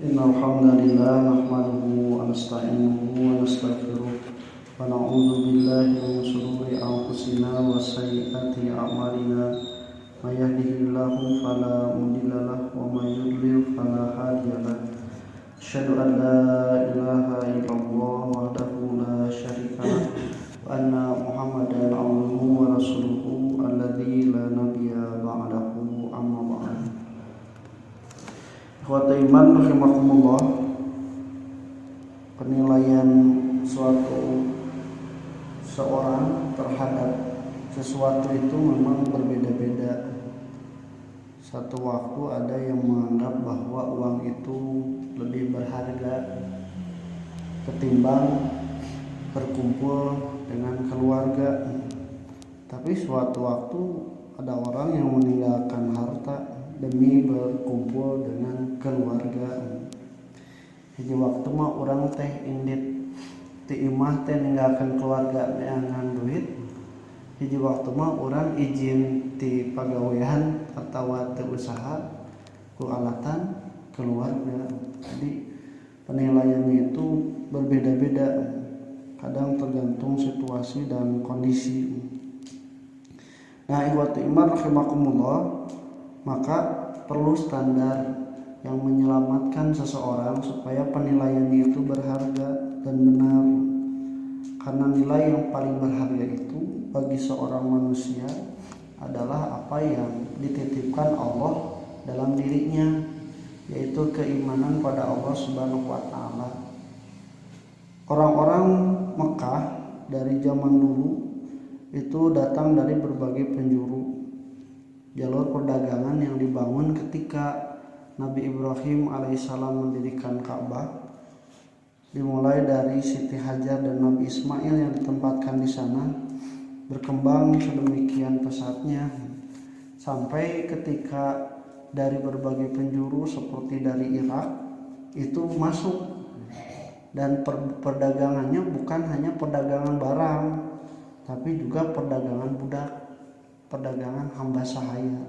Innal hamdalillah nahmaduhu wa nasta'inuhu wa nastaghfiruh wa na'udzu billahi min shururi anfusina wa sayyiati a'malina may yahdihillahu fala mudilla lahu wa may yudlil fala hadiya lahu asyhadu an la ilaha illallah wahdahu la syarika lahu wa anna muhammadan abduhu wa rasuluhu alladzi la nabiyya ba'dahu amma ba'd. Ikhwata iman rahimakumullah, penilaian suatu seorang terhadap sesuatu itu memang berbeda-beda. Satu waktu ada yang menganggap bahwa uang itu lebih berharga ketimbang berkumpul dengan keluarga. Tapi suatu waktu ada orang yang meninggalkan harta demi berkumpul dengan keluarga. Hiji waktu mah orang teh indit ti imah teh ninggalkan keluarga neangan duit. Hiji waktu mah orang izin ti pagawean atawa teu usaha ku alatan keluarga. Jadi penilaiannya itu berbeda-beda, kadang tergantung situasi dan kondisi. Nah, ikhwati iman rahimakumullah, maka perlu standar yang menyelamatkan seseorang supaya penilaiannya itu berharga dan benar. Karena nilai yang paling berharga itu bagi seorang manusia adalah apa yang dititipkan Allah dalam dirinya, yaitu keimanan pada Allah Subhanahu wa taala. Orang-orang Mekah dari zaman dulu itu datang dari berbagai penjuru. Jalur perdagangan yang dibangun ketika Nabi Ibrahim alaihissalam mendirikan Ka'bah, dimulai dari Siti Hajar dan Nabi Ismail yang ditempatkan di sana, berkembang sedemikian pesatnya sampai ketika dari berbagai penjuru seperti dari Irak itu masuk, dan perdagangannya bukan hanya perdagangan barang tapi juga perdagangan budak, perdagangan hamba sahaya.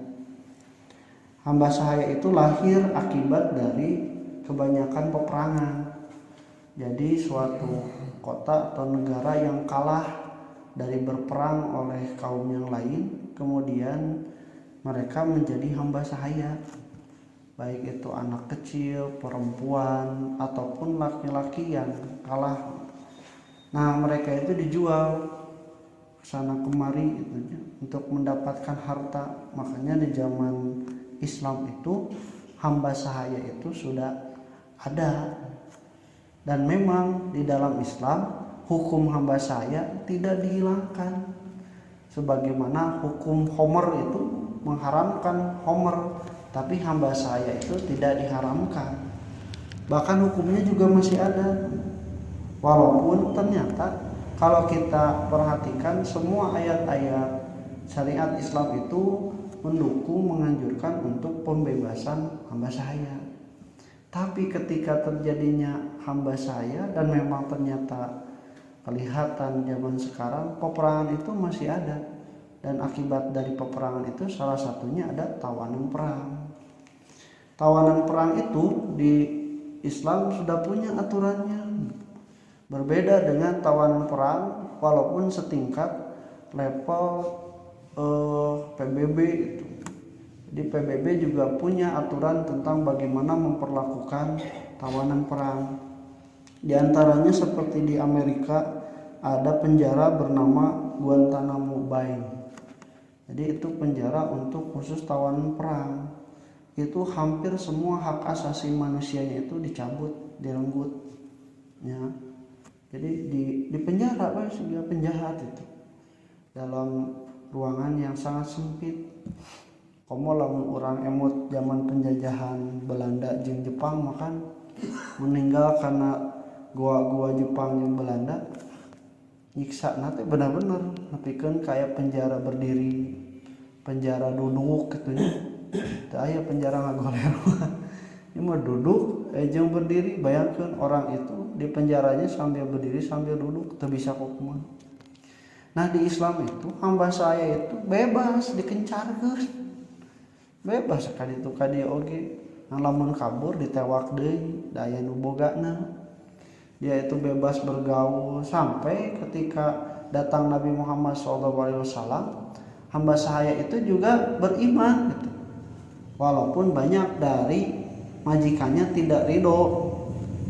Hamba sahaya itu lahir akibat dari kebanyakan peperangan. Jadi suatu kota atau negara yang kalah dari berperang oleh kaum yang lain, kemudian mereka menjadi hamba sahaya, baik itu anak kecil, perempuan, ataupun laki-laki yang kalah. Nah, mereka itu dijual sana kemari gitu, untuk mendapatkan harta. Makanya di zaman Islam itu hamba sahaya itu sudah ada, dan memang di dalam Islam hukum hamba sahaya tidak dihilangkan, sebagaimana hukum homer itu mengharamkan homer, tapi hamba sahaya itu tidak diharamkan, bahkan hukumnya juga masih ada. Walaupun ternyata kalau kita perhatikan semua ayat-ayat syariat Islam itu mendukung, menganjurkan untuk pembebasan hamba sahaya. Tapi ketika terjadinya hamba sahaya dan memang ternyata kelihatan zaman sekarang peperangan itu masih ada, dan akibat dari peperangan itu salah satunya ada tawanan perang. Tawanan perang itu di Islam sudah punya aturannya. Berbeda dengan tawanan perang walaupun setingkat level PBB itu. Di PBB juga punya aturan tentang bagaimana memperlakukan tawanan perang. Di antaranya seperti di Amerika ada penjara bernama Guantanamo Bay. Jadi itu penjara untuk khusus tawanan perang. Itu hampir semua hak asasi manusianya itu dicabut, direnggut. Ya. Jadi di penjara sehingga penjahat itu dalam ruangan yang sangat sempit. Komo lamun orang emut zaman penjajahan Belanda jeung Jepang makan meninggal karena gua-gua Jepang jeung Belanda, nyiksa nanti benar-benar nepikeun kayak penjara berdiri, penjara duduk gitunya. Teu aya penjara ngagoler. Ini mah duduk jeung berdiri. Bayangkeun orang itu di penjaranya sambil berdiri sambil duduk, teu bisa kumaha. Nah, di Islam itu hamba sahaya itu bebas dikencarkeun. Bebas sekali itu kadi oge lamun kabur ditewak deui da aya nu bogana. Dia itu bebas bergaul sampai ketika datang Nabi Muhammad SAW, hamba sahaya itu juga beriman gitu. Walaupun banyak dari majikannya tidak ridho,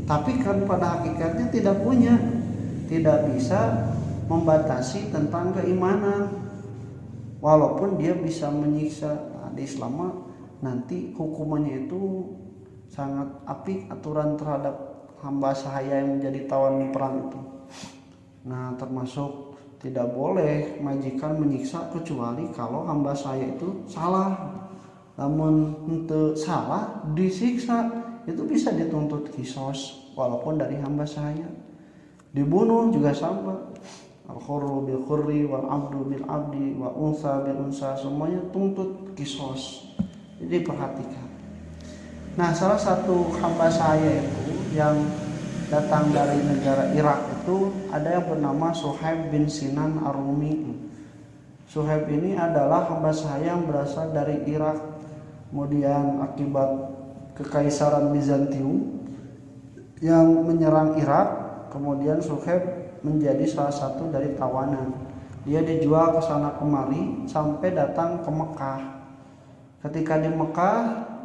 tapi kan pada hakikatnya tidak bisa membatasi tentang keimanan. Walaupun dia bisa menyiksa. Nah, di Islam nanti hukumannya itu sangat apik aturan terhadap hamba sahaya yang menjadi tawanan perang itu. Nah, termasuk tidak boleh majikan menyiksa kecuali kalau hamba sahaya itu salah. Namun untuk salah disiksa itu bisa dituntut kisos walaupun dari hamba sahaya. Dibunuh juga sama. Al-khurru bil khurri wal abdu bil abdi wa unsa bil unsa, semuanya tuntut kisos. Jadi perhatikan. Nah, salah satu hamba sahaya itu yang datang dari negara Irak itu ada yang bernama Suhaib bin Sinan Ar-Rumi. Suhaib ini adalah hamba sahaya yang berasal dari Irak. Kemudian akibat kekaisaran Bizantium yang menyerang Irak, kemudian Suhaib menjadi salah satu dari tawanan. Dia dijual ke sana kemari sampai datang ke Mekah. Ketika di Mekah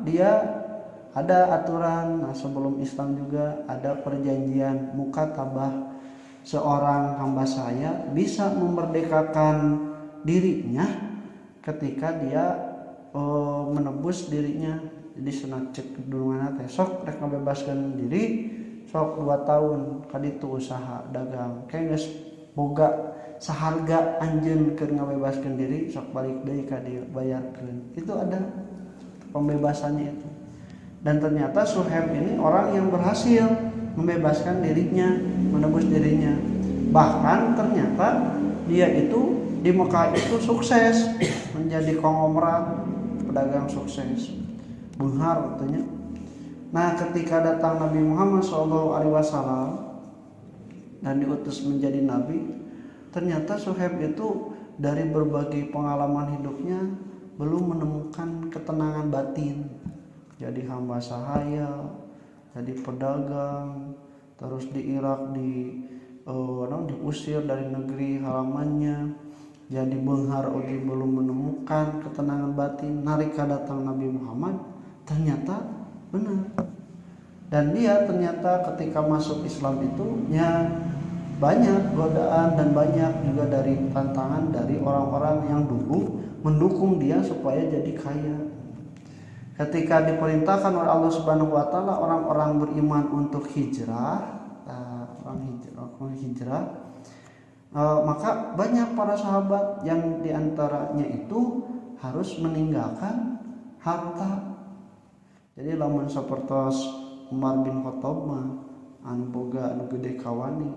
dia ada aturan, nah sebelum Islam juga ada perjanjian mukatabah. Seorang hamba sahaya bisa memerdekakan dirinya ketika dia menebus dirinya. Jadi senat cek dulungan teh sok rek ngabebaskeun diri, sok 2 tahun kaditu usaha dagang. Kayak geus boga saharga anjeun keur ngabebaskeun diri, sok balik deui ka dieu bayarkeun. Itu ada pembebasannya itu. Dan ternyata Suhaib ini orang yang berhasil membebaskan dirinya, menebus dirinya. Bahkan ternyata dia itu di Mekah itu sukses menjadi konglomerat pedagang sukses. Benghar katanya. Nah, ketika datang Nabi Muhammad SAW dan diutus menjadi nabi, ternyata Suhaib itu dari berbagai pengalaman hidupnya belum menemukan ketenangan batin. Jadi hamba sahaya, jadi pedagang, terus di Irak diusir dari negeri halamannya, jadi benghar oge belum menemukan ketenangan batin. Nalika datang Nabi Muhammad ternyata benar. Dan dia ternyata ketika masuk Islam itu ya banyak godaan dan banyak juga dari tantangan dari orang-orang yang dulu mendukung dia supaya jadi kaya. Ketika diperintahkan oleh Allah Subhanahu wa taala orang-orang beriman untuk hijrah, maka banyak para sahabat yang diantaranya itu harus meninggalkan harta. Jadi lamun sapertos Umar bin Khattab mah anu boga anu gede kawani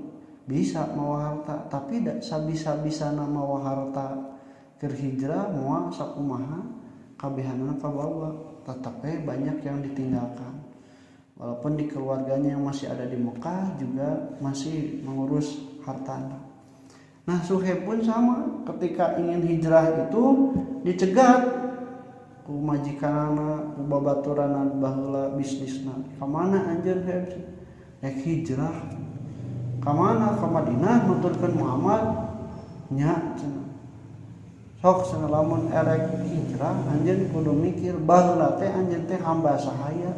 bisa mawa harta, tapi da sabisa-bisana mawa harta keur hijrah moal sakumaha kabehanana kabawa. Tetapi banyak yang ditinggalkan. Walaupun di keluarganya yang masih ada di Mekah juga masih mengurus hartanya. Nah, Suhaib pun sama, ketika ingin hijrah itu dicegat ku majikanana, ku babaturana baheula bisnisna. Ka mana anjeun Suhaib? Rek hijrah. Ka mana? Ka Madinah nuturkeun Muhammad. Nya cenah. Sok cenah lamun erek hijrah anjeun kudu mikir baheula teh anjeun teh hamba sahaya.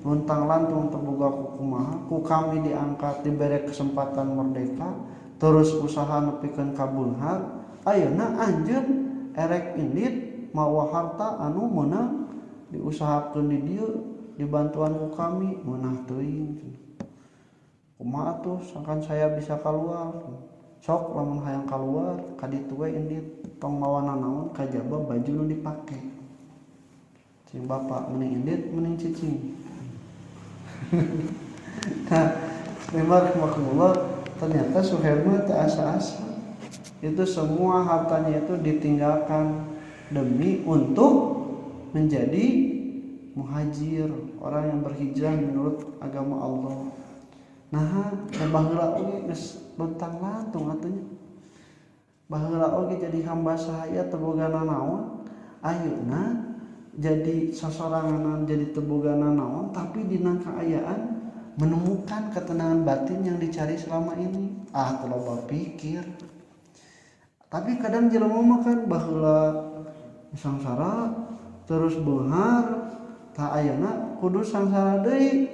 Luntang lantung terbuka kumaha, ku kami diangkat diberi kesempatan merdeka, terus usaha nepikeun ka bunghar. Ayeuna anjeun erek indit mawa harta anu meunang diusahakeun di dieu dibantuan ku kami meunah teuing. Kumaha atuh sangkan saya bisa keluar? Sok lamun hayang keluar kaditu we indit tong mawa nanaon kajaba baju nu dipake. Cing bapak mending indit mending cicing. Nah, memang rahmatullah ternyata Suhaib teh asa-asa. Itu semua hartanya itu ditinggalkan demi untuk menjadi muhajir, orang yang berhijrah menurut agama Allah. Nah, baheula oge geus luntang lantung atunya. Baheula oge jadi hamba sahaya teu boga nanaon. Ayeuna jadi sasorangan jadi tebogana naon tapi dina kaayaan menemukan ketenangan batin yang dicari selama ini. Teu loba pikir. Tapi kadang jelema mah kan baheula sangsara terus beunghar ta ayeuna kudu sangsara deui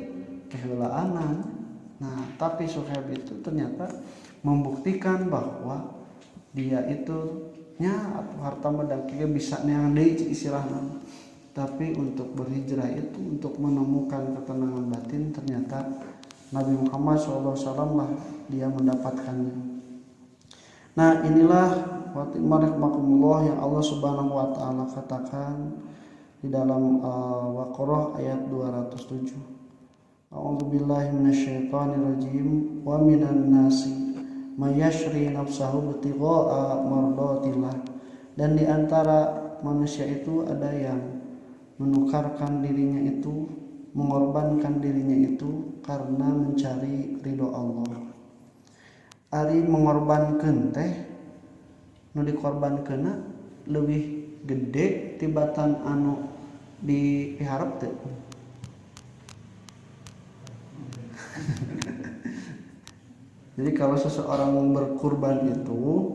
keheulaanan. Nah, tapi Suhaib itu ternyata membuktikan bahwa dia itu nya harta medang bisa neang deui istilahna. Tapi untuk berhijrah itu untuk menemukan ketenangan batin ternyata Nabi Muhammad SAW lah dia mendapatkannya. Nah, inilah wa'timarahmakumullah yang Allah Subhanahu wa taala katakan di dalam Baqarah ayat 207. A'udzubillahi minasyaitonirrajim wa minan nasi may yashri nafsahu ibtigha'a mardatillah. Dan di antara manusia itu ada yang menukarkan dirinya itu, mengorbankan dirinya itu karena mencari ridho Allah. Ari mengorbankeun teh nu dikorbankeunna leuwih gede tibatan anu diharap teu. Jadi kalau seseorang berkurban itu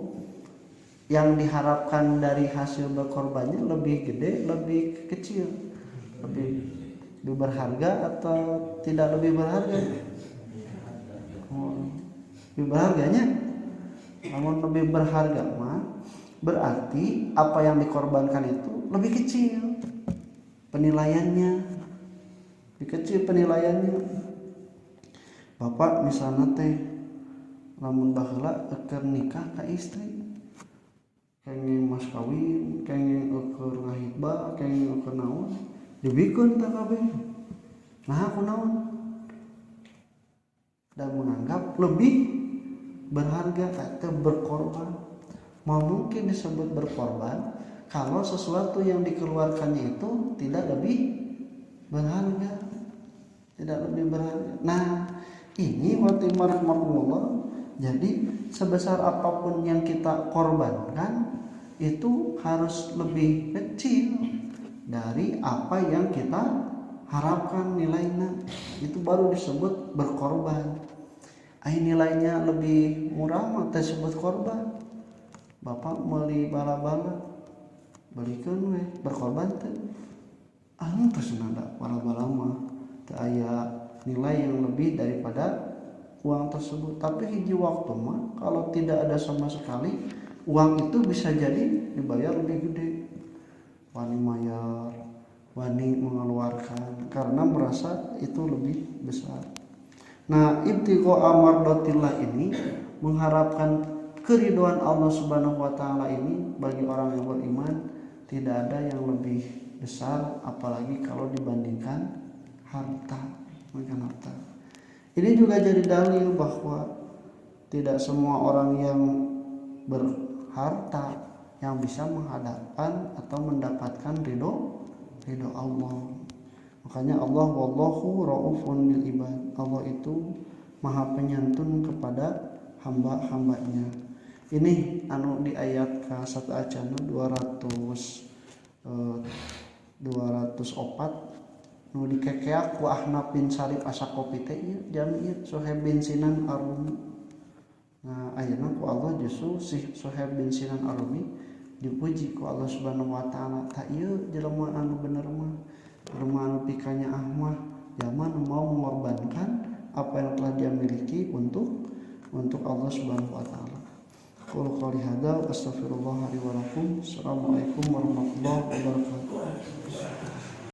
yang diharapkan dari hasil berkorbannya lebih gede, lebih kecil, lebih berharga atau tidak lebih berharga? Lebih berharganya. Namun lebih berharga mah berarti apa yang dikorbankan itu lebih kecil penilaiannya, lebih kecil penilaiannya. Bapak misalnya teh lamun baheula keur nikah ka istri kenging mas kawin, kenging ukur ngahibah, kenging ukur naon, dibikeun teh kabeh. Nah, kunaon? Dan menganggap lebih berharga atau berkorban. Mau mungkin disebut berkorban kalau sesuatu yang dikeluarkannya itu tidak lebih berharga, tidak lebih berharga. Nah, ini wa'timarahmakumullah. Jadi sebesar apapun yang kita korbankan itu harus lebih kecil dari apa yang kita harapkan nilainya. Itu baru disebut berkorban. Nilainya lebih murah mah disebut korban. Bapak beli bala-bala belikeun we berkorban teh. Anu terus nada bala-bala mah teu aya nilai yang lebih daripada uang tersebut. Tapi hiji waktu mah kalau tidak ada sama sekali uang itu bisa jadi dibayar lebih gede. Wani mayar, wani mengeluarkan karena merasa itu lebih besar. Nah, ibtigha mardatillah ini mengharapkan keridhaan Allah Subhanahu wa taala ini bagi orang yang beriman tidak ada yang lebih besar apalagi kalau dibandingkan harta. Ini juga jadi dalil bahwa tidak semua orang yang berharta yang bisa menghadapkan atau mendapatkan ridho Allah. Makanya Allah wallahu raufun bil ibad. Allah itu maha penyantun kepada hamba-hambanya. Ini anu di ayat ka 1 acana 204 nu dikekeak ku Ahnaf bin Sarif Asaqafi teh ieu jami Suhaib bin Sinan Ar-Rumi. Nah, ayeuna ku Allah justru si Suhaib bin Sinan Ar-Rumi dipuji ku Allah Subhanahu wa taala. Ta ieu jelema anu bener mah, jelema anu pikanya ahmah, zaman mau mengorbankan apa yang telah dia miliki untuk Allah Subhanahu wa taala. Qul qouli hadza astaghfirullah li wa lakum. Assalamualaikum warahmatullahi wabarakatuh.